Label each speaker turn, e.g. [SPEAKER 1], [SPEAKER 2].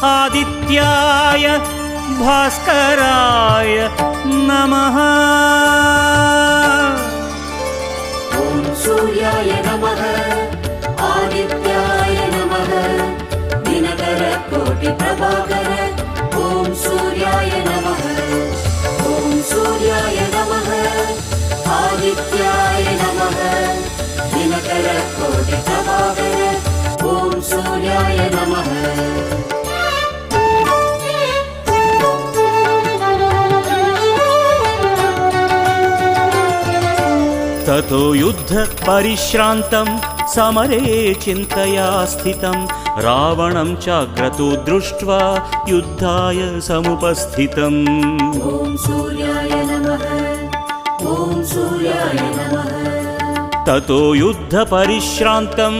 [SPEAKER 1] आदित्याय भास्कराय नमः।
[SPEAKER 2] ॐ सूर्याय नमः आदित्याय नमः दिनकर कोटि प्रभाकर ॐ सूर्याय नमः। ॐ सूर्याय नमः आदित्याय नमः दिनकर कोटि प्रभाकर ॐ सूर्याय नमः।
[SPEAKER 1] ततो युद्ध परिश्रान्तं समरे चिन्तया स्थितं रावणं चाक्रतो दृष्ट्वा युद्धाय समुपस्थितम्।
[SPEAKER 2] ॐ सूर्याय नमः ॐ सूर्याय नमः।
[SPEAKER 1] ततो युद्ध परिश्रान्तं